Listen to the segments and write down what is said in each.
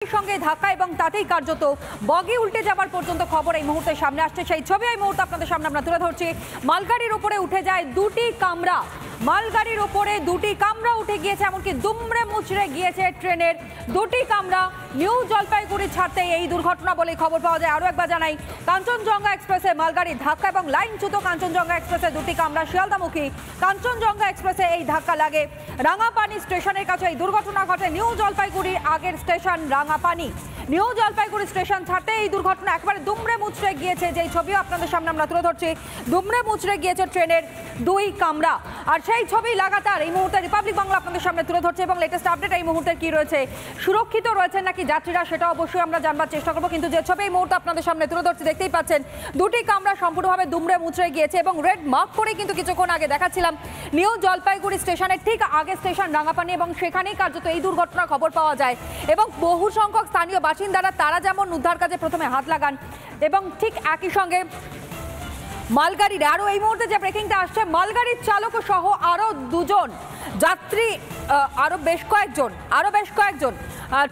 সঙ্গে ধাক্কা এবং তাতেই কার্যত বগি উল্টে যাবার পর্যন্ত খবর এই মুহূর্তে সামনে আসছে। সেই ছবি এই মুহূর্তে আপনাদের সামনে আমরা তুলে ধরছি। মালগাড়ির উপরে উঠে যায় দুটি কামরা, মালগাড়ির উপরে দুটি কামরা উঠে গিয়েছে, এমনকি দুমড়ে মুচড়ে গিয়েছে ট্রেনের দুটি কামরা। নিউ জলপাইগুড়ি ছাড়তে এই দুর্ঘটনা বলে খবর পাওয়া যায়। আরও একবার জানাই, কাঞ্চনজঙ্ঘা এক্সপ্রেসে মালগাড়ির ধাক্কা এবং লাইনচ্যুত কাঞ্চনজঙ্ঘা এক্সপ্রেসে দুটি কামরা শিয়ালদামুখী কাঞ্চনজঙ্ঘা এক্সপ্রেসে এই ধাক্কা লাগে। রাঙাপানি স্টেশনের কাছে এই দুর্ঘটনা ঘটে। নিউ জলপাইগুড়ির আগের station Rangapani. New Jalpaiguri station ছাড়তে এই দুর্ঘটনা একেবারে দুমড়ে মুচড়ে গিয়েছে, যেই ছবিও আপনাদের সামনে আমরা তুলে ধরছি। দুমড়ে মুচড়ে গিয়েছে ট্রেনের দুই কামরা, আর সেই ছবি লাগাতার এই মুহূর্তে রিপাবলিক বাংলা আপনাদের সামনে তুলে ধরছে। এবং লেটেস্ট আপডেট এই মুহূর্তে কি রয়েছে, সুরক্ষিত রয়েছেন নাকি যাত্রীরা, সেটা অবশ্যই আমরা জানবার চেষ্টা করবো। কিন্তু যে ছবি এই মুহূর্তে আপনাদের সামনে তুলে ধরছি, দেখতেই পাচ্ছেন দুটি কামরা সম্পূর্ণভাবে দুমড়ে মুচড়ে গিয়েছে। এবং রেড মার্ক করে কিন্তু কিছুক্ষণ আগে দেখাচ্ছিলাম নিউ জলপাইগুড়ি স্টেশনের ঠিক আগে স্টেশন রাঙাপানি, এবং সেখানেই কার্যত এই দুর্ঘটনার খবর পাওয়া যায়। এবং বহু সংখ্যক স্থানীয় বাসিন্দারা তারা যেমন উদ্ধার কাজে প্রথমে হাত লাগান, এবং ঠিক একই সঙ্গে মালগাড়ির আরও এই মুহূর্তে যে ব্রেকিংটা আসছে, মালগাড়ির চালক সহ আরও দুজন যাত্রী, আরও বেশ কয়েকজন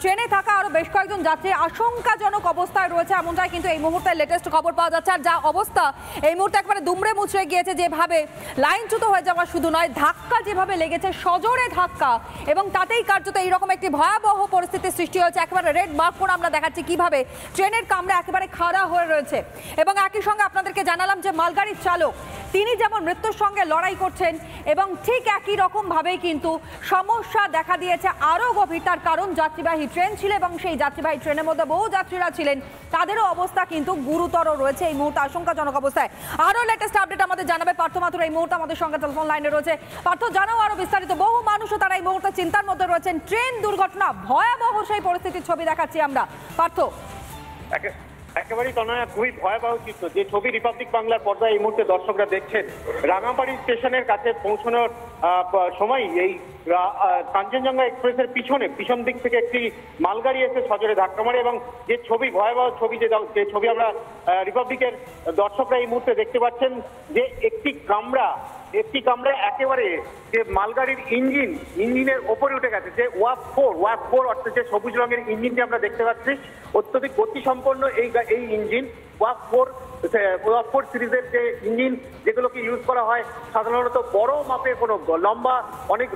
ট্রেনে থাকা আরও বেশ কয়েকজন যাত্রী আশঙ্কাজনক অবস্থায় রয়েছে, এমনটাই কিন্তু এই মুহূর্তে লেটেস্ট খবর পাওয়া যাচ্ছে। আর যা অবস্থা এই মুহূর্তে একবারে দুমড়ে মুচড়ে গিয়েছে, যেভাবে লাইনচ্যুত হয়ে যাওয়া শুধু নয়, ধাক্কা যেভাবে লেগেছে, সজোরে ধাক্কা, এবং তাতেই কার্যত এইরকম একটি ভয়াবহ পরিস্থিতির সৃষ্টি হয়েছে। একেবারে রেড মার্ক করে আমরা দেখাচ্ছি কিভাবে ট্রেনের কামরা একেবারে খাড়া হয়ে রয়েছে। এবং একই সঙ্গে আপনাদেরকে জানালাম যে মালগাড়ির চালক তিনি যেমন মৃত্যুর সঙ্গে লড়াই করছেন, এবং ঠিক একই রকমভাবেই কিন্তু সমস্যা দেখা দিয়েছে আরও গভীর। তার কারণ যাত্রীবাহী ট্রেন ছিল, এবং সেই যাত্রীবাহী ট্রেনের মধ্যে বহু যাত্রীরা ছিলেন, তাদেরও অবস্থা কিন্তু গুরুতর রয়েছে এই মুহূর্তে, আশঙ্কাজনক অবস্থায়। আরও লেটেস্ট আপডেট আমাদের জানাবে পার্থ মাথুর এই মুহূর্তে আমাদের সঙ্গে টেলিফোন লাইনে রয়েছে। পার্থ, জানাও আরও বিস্তারিত। বহু মানুষও তারা এই মুহূর্তে চিন্তার মধ্যে রয়েছেন। ট্রেন দুর্ঘটনা, ভয়াবহ সেই পরিস্থিতির ছবি দেখাচ্ছি আমরা। পার্থ, একেবারেই তনয়া, খুবই ভয়াবহ চিত্র যে ছবি রিপাবলিক বাংলার পর্দায় এই মুহূর্তে দর্শকরা দেখছেন। রাঙাপাড়ি স্টেশনের কাছে পৌঁছানোর সময় এই কাঞ্চনজঙ্ঘা এক্সপ্রেসের পিছন দিক থেকে একটি মালগাড়ি এসে সজোরে ধাক্কা মারে, এবং যে ছবি, ভয়াবহ ছবি, যে ছবি আমরা রিপাবলিকের দর্শকরা এই মুহূর্তে দেখতে পাচ্ছেন, যে একটি কামরা একেবারে যে মালগাড়ির ইঞ্জিনের ওপরে উঠে গেছে। যে ওয়াক ফোর অর্থাৎ যে সবুজ রঙের ইঞ্জিনটি আমরা দেখতে পাচ্ছি, অত্যধিক গতিসম্পন্ন এই ইঞ্জিন ওয়াক ফোর সিরিজের যে ইঞ্জিন, যেগুলোকে ইউজ করা হয় সাধারণত বড় মাপের কোনো লম্বা অনেক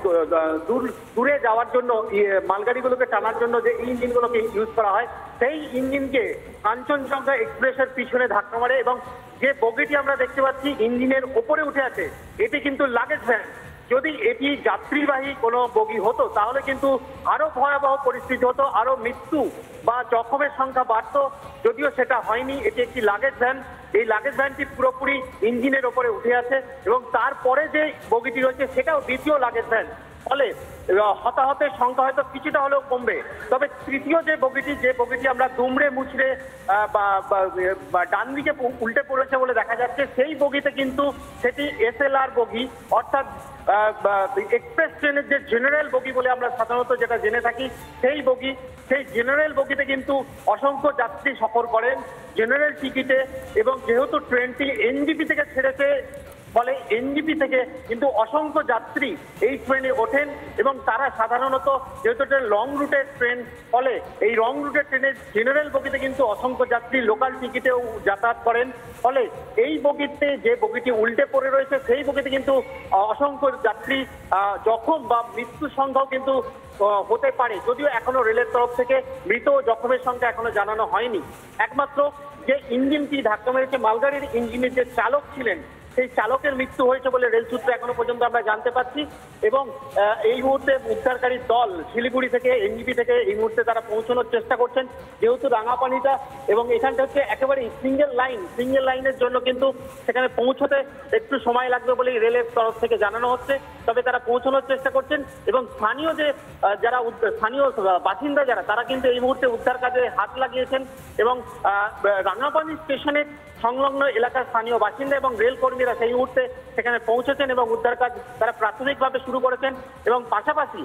দূরে যাওয়ার জন্য, মালগাড়িগুলোকে টানার জন্য যে ইঞ্জিনগুলোকে ইউজ করা হয়, সেই ইঞ্জিনকে কাঞ্চনজঙ্ঘা এক্সপ্রেসের পিছনে ধাক্কা মারে। এবং যে বগিটি আমরা দেখতে পাচ্ছি ইঞ্জিনের ওপরে উঠে আছে, এটি কিন্তু লাগেজ ভ্যান। যদি এটি যাত্রীবাহী কোনো বগি হতো তাহলে কিন্তু আরো ভয়াবহ পরিস্থিতি হতো, আরো মৃত্যু বা জখমের সংখ্যা বাড়তো। যদিও সেটা হয়নি, এটি একটি লাগেজ ভ্যান। এই লাগেজ ভ্যানটি পুরোপুরি ইঞ্জিনের ওপরে উঠে আছে, এবং তারপরে যে বগিটি রয়েছে সেটাও দ্বিতীয় লাগেজ ভ্যান। ফলে হতাহতের সংখ্যা হয়তো কিছুটা হলেও কমবে। তবে তৃতীয় যে বগিটি আমরা দুমড়ে মুচড়ে বা ডান দিকে উল্টে পড়েছে বলে দেখা যাচ্ছে, সেই বগিতে কিন্তু সেটি SLR বগি, অর্থাৎ এক্সপ্রেস ট্রেনের যে জেনারেল বগি বলে আমরা সাধারণত যেটা জেনে থাকি, সেই জেনারেল বগিতে কিন্তু অসংখ্য যাত্রী সফর করেন জেনারেল টিকিটে। এবং যেহেতু ট্রেনটি NGP থেকে ছেড়েছে, ফলে NGP থেকে কিন্তু অসংখ্য যাত্রী এই ট্রেনে ওঠেন, এবং তারা সাধারণত যেহেতু এটা লং রুটের ট্রেন, ফলে এই লং রুটের ট্রেনের জেনারেল বগিতে কিন্তু অসংখ্য যাত্রী লোকাল টিকিটেও যাতায়াত করেন। ফলে এই বগিতে, যে বগিটি উল্টে পড়ে রয়েছে, সেই বগিতে কিন্তু অসংখ্য যাত্রী জখম বা মৃত্যুর সংখ্যাও কিন্তু হতে পারে। যদিও এখনো রেলের তরফ থেকে মৃত ও জখমের সংখ্যা এখনো জানানো হয়নি। একমাত্র যে ইঞ্জিনটি ধাক্কা মেরেছে, মালগাড়ির ইঞ্জিনের যে চালক ছিলেন, সেই চালকের মৃত্যু হয়েছে বলে রেল সূত্রে এখনো পর্যন্ত আমরা জানতে পারছি। এবং এই মুহূর্তে উদ্ধারকারী দল শিলিগুড়ি থেকে, NGP থেকে এই মুহূর্তে তারা পৌঁছানোর চেষ্টা করছেন। যেহেতু রাঙাপানিটা এবং এখানটা হচ্ছে একেবারে সিঙ্গেল লাইনের জন্য কিন্তু সেখানে পৌঁছতে একটু সময় লাগবে বলেই রেলের তরফ থেকে জানানো হচ্ছে। তবে তারা পৌঁছানোর চেষ্টা করছেন, এবং স্থানীয় বাসিন্দা যারা, তারা কিন্তু এই মুহূর্তে উদ্ধার কাজে হাত লাগিয়েছেন। এবং রাঙাপানি স্টেশনের সংলগ্ন এলাকার স্থানীয় বাসিন্দা এবং রেল কর্মীরা সেই মুহূর্তে সেখানে পৌঁছেছেন, এবং উদ্ধার কাজ তারা প্রাথমিকভাবে শুরু করেছেন। এবং পাশাপাশি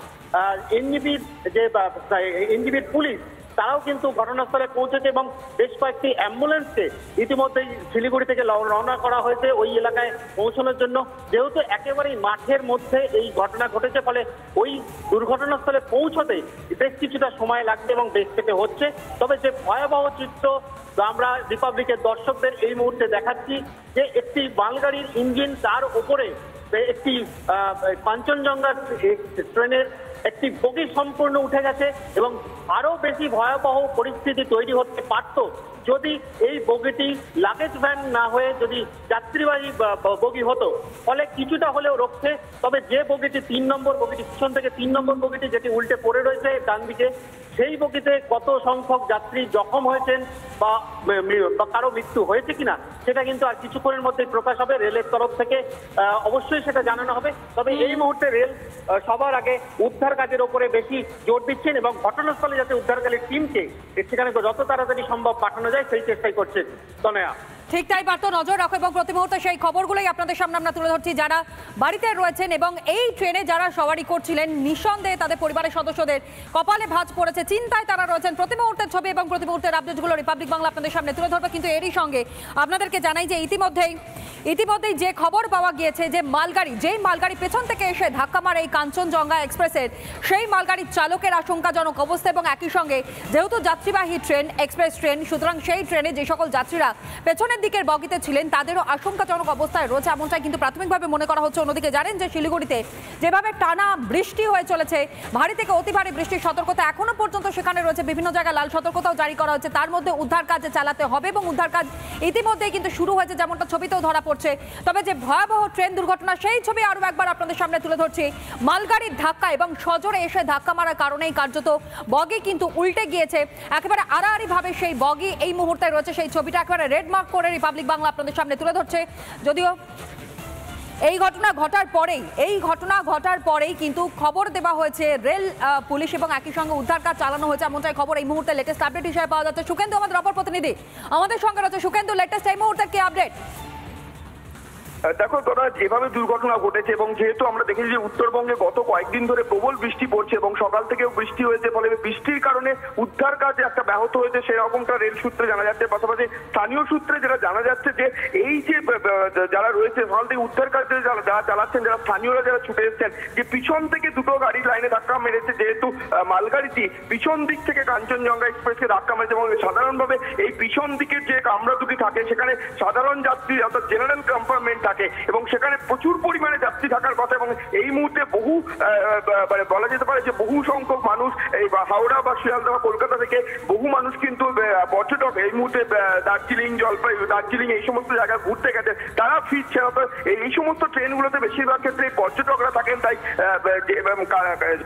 NGPর পুলিশ তারাও কিন্তু ঘটনাস্থলে পৌঁছেছে এবং বেশ কয়েকটি অ্যাম্বুলেন্সকে ইতিমধ্যেই শিলিগুড়ি থেকে রওনা করা হয়েছে ওই এলাকায় পৌঁছানোর জন্য। যেহেতু একেবারেই মাঠের মধ্যে এই ঘটনা ঘটেছে, ফলে ওই দুর্ঘটনাস্থলে পৌঁছতে বেশ কিছুটা সময় লাগছে এবং বেশ থেকে হচ্ছে। তবে যে ভয়াবহ চিত্র আমরা রিপাবলিকের দর্শকদের এই মুহূর্তে দেখাচ্ছি, যে একটি মালগাড়ির ইঞ্জিন, তার উপরে একটি কাঞ্চনজঙ্ঘা ট্রেনের একটি বগি সম্পূর্ণ উঠে গেছে এবং আরো বেশি ভয়াবহ পরিস্থিতি তৈরি হতে পারত যদি এই বগিটি লাগেজ ভ্যান না হয়ে যদি যাত্রীবাহী বগি হতো, ফলে কিছুটা হলেও রক্ষে। তবে যে বগিটি 3 নম্বর বগিটি, পিছন থেকে 3 নম্বর বগিটি যেটি উল্টে পড়ে রয়েছে ডান দিকে, সেই বগিতে কত সংখ্যক যাত্রী জখম হয়েছেন বা কারো মৃত্যু হয়েছে কিনা সেটা কিন্তু আর কিছুক্ষণের মধ্যেই প্রকাশ হবে। রেলের তরফ থেকে অবশ্যই সেটা জানানো হবে। তবে এই মুহূর্তে রেল সবার আগে উদ্ধার কাজের ওপরে বেশি জোর দিচ্ছেন এবং ঘটনাস্থলে যাতে উদ্ধারকারী টিমকে সেখানে যত তাড়াতাড়ি সম্ভব পাঠানো যায় সেই চেষ্টাই করছেন তনয়া। ঠিক তাই, বার্তা নজর রাখো এবং প্রতি মুহূর্তে সেই খবরগুলোই আপনাদের সামনে আমরা তুলে ধরছি। যারা বাড়িতে রয়েছেন এবং এই ট্রেনে যারা সওয়ারি করছিলেন, নিঃসন্দেহে তাদের পরিবারের সদস্যদের কপালে ভাঁজ পড়েছে, চিন্তায় তারা রয়েছেন। প্রতি মুহূর্তের ছবি এবং প্রতি মুহূর্তের আপডেটগুলো রিপাবলিক বাংলা আপনাদের সামনে তুলে ধরবে। কিন্তু এরই সঙ্গে আপনাদেরকে জানাই যে ইতিমধ্যেই যে খবর পাওয়া গিয়েছে যে যেই মালগাড়ি পেছন থেকে এসে ধাক্কা মারে এই কাঞ্চনজঙ্ঘা এক্সপ্রেসের, সেই মালগাড়ির চালকের আশঙ্কাজনক অবস্থা এবং একই সঙ্গে যেহেতু যাত্রীবাহী ট্রেন, এক্সপ্রেস ট্রেন, সুতরাং সেই ট্রেনে যে সকল যাত্রীরা পেছনের দিকের বগিতে ছিলেন তাদেরও আশঙ্কাজনক অবস্থায় রয়েছে, এমনটাই কিন্তু প্রাথমিকভাবে মনে করা হচ্ছে। অন্যদিকে জানেন যে শিলিগুড়িতে যেভাবে টানা বৃষ্টি হয়ে চলেছে, ভারী থেকে অতি ভারী বৃষ্টির সতর্কতা এখনো পর্যন্ত সেখানে রয়েছে, বিভিন্ন জায়গায় লাল সতর্কতাও জারি করা হচ্ছে। তার মধ্যে উদ্ধার কাজ চালাতে হবে এবং উদ্ধার কাজ ইতিমধ্যেই কিন্তু শুরু হয়েছে, যেমনটা ছবিতেও ধরা পড়ছে। তবে যে ভয়াবহ ট্রেন দুর্ঘটনা সেই ছবি আরো একবার আপনাদের সামনে তুলে ধরছি। মালগাড়ির ধাক্কা এবং সজোরে এসে ধাক্কা মারার কারণেই কার্যত বগি কিন্তু উল্টে গিয়েছে। একেবারে আড়াআড়ি ভাবে সেই বগি এই মুহূর্তে রয়েছে, সেই ছবিটা একেবারে রেড মার্ক করে রিপাবলিক বাংলা আপনাদের সামনে তুলে ধরছে। যদিও এই ঘটনা ঘটার পরেই কিন্তু খবর দেওয়া হয়েছে রেল পুলিশ এবং একই সঙ্গে উদ্ধার কাজ চালানো হয়েছে, এমনটাই খবর এই মুহূর্তে লেটেস্ট আপডেট হিসেবে পাওয়া যাচ্ছে। সুকেন্দু আমাদের অপর প্রতিনিধি আমাদের সঙ্গে রয়েছে। সুকেন্দু, লেটেস্ট এই মুহূর্তে কি আপডেট? দেখো তোরা, যেভাবে দুর্ঘটনা ঘটেছে এবং যেহেতু আমরা দেখেছি যে উত্তরবঙ্গে গত কয়েকদিন ধরে প্রবল বৃষ্টি পড়ছে এবং সকাল থেকেও বৃষ্টি হয়েছে, ফলে বৃষ্টির কারণে উদ্ধার কাজ একটা ব্যাহত হয়েছে, সেরকমটা রেল সূত্রে জানা যাচ্ছে। পাশাপাশি স্থানীয় সূত্রে যেটা জানা যাচ্ছে যে এই যে যারা রয়েছে সকাল থেকে উদ্ধার কাজ যারা চালাচ্ছেন, যারা স্থানীয়রা যারা ছুটে এসেছেন, যে পিছন থেকে দুটো গাড়ি লাইনে ধাক্কা মেরেছে, যেহেতু মালগাড়িটি পিছন দিক থেকে কাঞ্চনজঙ্ঘা এক্সপ্রেসকে ধাক্কা মেরেছে এবং সাধারণভাবে এই পিছন দিকের যে কামরা দুটি থাকে সেখানে সাধারণ যাত্রী অর্থাৎ জেনারেল কম্পার্টমেন্ট থাকে এবং সেখানে প্রচুর পরিমাণে যাত্রী থাকার কথা এবং এই মুহূর্তে বহু বলা যেতে পারে যে বহু সংখ্যক মানুষ এই হাওড়া বা শিয়ালদা বা কলকাতা থেকে বহু মানুষ কিন্তু পর্যটক এই মুহূর্তে দার্জিলিং এই সমস্ত জায়গায় ঘুরতে গেছে, তারা ফিরছে। এই সমস্ত ট্রেনগুলোতে বেশিরভাগ ক্ষেত্রে পর্যটকরা থাকেন, তাই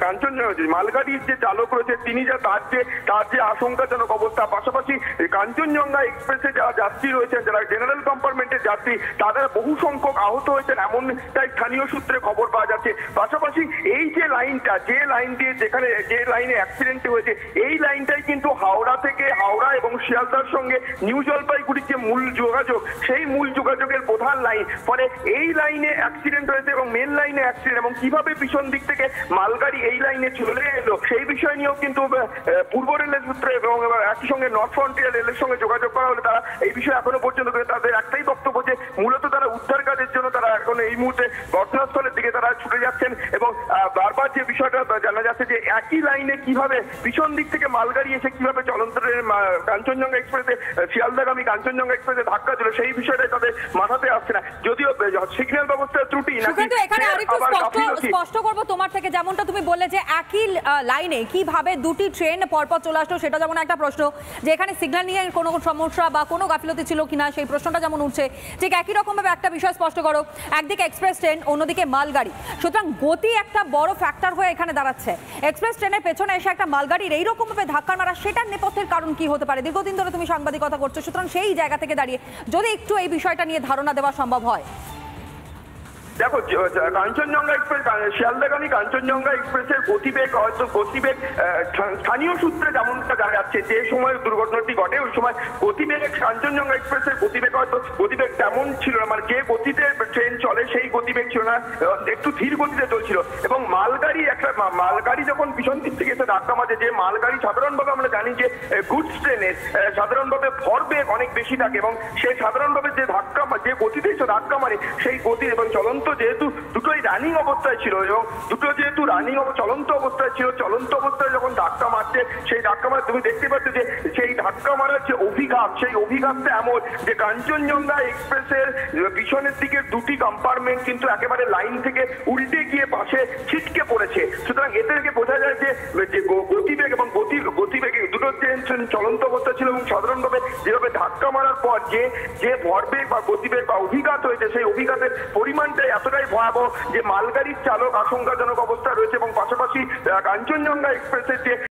কাঞ্চনজঙ্ঘা মালগাড়ির যে চালক রয়েছে তিনি তার যে আশঙ্কাজনক অবস্থা, পাশাপাশি কাঞ্চনজঙ্ঘা এক্সপ্রেসে যারা যাত্রী রয়েছেন, যারা জেনারেল কম্পার্টমেন্টের যাত্রী, তাদের বহু সংখ্যক আহত হয়েছেন, এমনটাই স্থানীয় সূত্রে খবর পাওয়া যাচ্ছে। পাশাপাশি এই যে লাইনটা, যে লাইন দিয়ে যে লাইনে অ্যাক্সিডেন্ট হয়েছে, এই লাইনটাই কিন্তু হাওড়া এবং শিয়ালদার সঙ্গে নিউ জলপাইগুড়ির যে মূল যোগাযোগ, সেই মূল যোগাযোগের প্রধান লাইন। ফলে এই লাইনে অ্যাক্সিডেন্ট হয়েছে এবং মেন লাইনে অ্যাক্সিডেন্ট, এবং কিভাবে পিছন দিক থেকে মালগাড়ি এই লাইনে চলে এলো সেই বিষয় নিয়েও কিন্তু পূর্ব রেলের সূত্রে এবং একই সঙ্গে নর্থ ফ্রন্টিয়ার রেলের সঙ্গে যোগাযোগ করা হলে তারা এই বিষয়ে এখনো পর্যন্ত তাদের একটাই বক্তব্য যে মূলত তারা উদ্ধার কাজের জন্য তারা এখন এই মুহূর্তে ঘটনাস্থলের দিকে তারা ছুটে যাচ্ছেন এবং বারবার যে বিষয়টা জানা যাচ্ছে যে একই লাইনে কিভাবে পিছন দিক থেকে মালগাড়ি এসে কিভাবে চলন্ত কাঞ্চনজঙ্ঘা এক্সপ্রেসে শিয়ালদাগামী কাঞ্চনজঙ্ঘা এক্সপ্রেসে ধাক্কা দিল, সেই বিষয়টাই তাদের মাথাতে আসছে না। যদিও সিগন্যাল ব্যবস্থার ত্রুটি নাকি এখানে আরেকটু স্পষ্ট করবো তোমার থেকে, যেমনটা তুমি বললে যে একই লাইনে কিভাবে দুটি ট্রেন পরপর চলে আসলো, সেটা যেমন একটা প্রশ্ন, যে এখানে সিগন্যাল নিয়ে কোনো সমস্যা বা কোনো গাফিলতি ছিল কিনা সেই প্রশ্নটা যেমন উঠছে, ঠিক একই রকম ভাবে একটা বিষয় স্পষ্ট করো, একদিকে এক্সপ্রেস ট্রেন, অন্যদিকে মালগাড়ি, সুতরাং গতি একটা বড় ফ্যাক্টর হয়ে এখানে দাঁড়াচ্ছে। এক্সপ্রেস ট্রেনের পেছনে এসে একটা মালগাড়ির এইরকম ভাবে ধাক্কা মারা, সেটার নেপথ্যের কারণ কি হতে পারে? দীর্ঘদিন ধরে তুমি সাংবাদিকতা করছো, সুতরাং সেই জায়গা থেকে দাঁড়িয়ে যদি একটু এই বিষয়টা নিয়ে ধারণা দেওয়া সম্ভব হয়। দেখো কাঞ্চনজঙ্ঘা এক্সপ্রেস শিয়ালদাগামী কাঞ্চনজঙ্ঘা এক্সপ্রেসের গতিবেগ স্থানীয় সূত্রে যেমনটা জানা যাচ্ছে যে সময় দুর্ঘটনাটি ঘটে ওই সময় গতিবেগ কাঞ্চনজঙ্ঘা এক্সপ্রেসের গতিবেগ তেমন ছিল না, মানে যে গতিতে ট্রেন চলে সেই গতিবেগ ছিল না, একটু ধীর গতিতে চলছিল। এবং মালগাড়ি যখন পিছন দিক থেকে এসে ধাক্কা মারে, যে মালগাড়ি সাধারণভাবে আমরা জানি যে গুডস ট্রেনের সাধারণভাবে ভরবেগ অনেক বেশি থাকে এবং সেই সাধারণভাবে যে গতিতে এসে ধাক্কা মারে সেই গতি এবং চলন্ত যেহেতু দুটোই রানিং অবস্থায় ছিল এবং দুটো যেহেতু চলন্ত অবস্থায় ছিল, চলন্ত অবস্থায় যখন ধাক্কা মারছে সেই ধাক্কা মারে তুমি দেখতে পাচ্ছ যে সেই ধাক্কা মারার যে অভিঘাত, সেই অভিঘাতটা এমন যে কাঞ্চনজঙ্ঘা এক্সপ্রেসের পিছনের দিকে দুটি কম্পার্টমেন্ট কিন্তু একেবারে লাইন থেকে উল্টে গিয়ে পাশে ছিটকে পড়েছে। সুতরাং এতে থেকে বোঝা যায় যে গতিবেগ এবং গতিবেগ দুটো ট্রেন চলন্ত অবস্থা ছিল এবং সাধারণভাবে যেভাবে ধাক্কা মারার পর যে ভরবেগ বা গতিবেগ বা অভিঘাত হয়েছে সেই অভিঘাতের পরিমাণটাই এতটাই ভয়াবহ যে মালগাড়ির চালক আশঙ্কাজনক অবস্থা রয়েছে এবং পাশাপাশি কাঞ্চনজঙ্ঘা এক্সপ্রেসের যে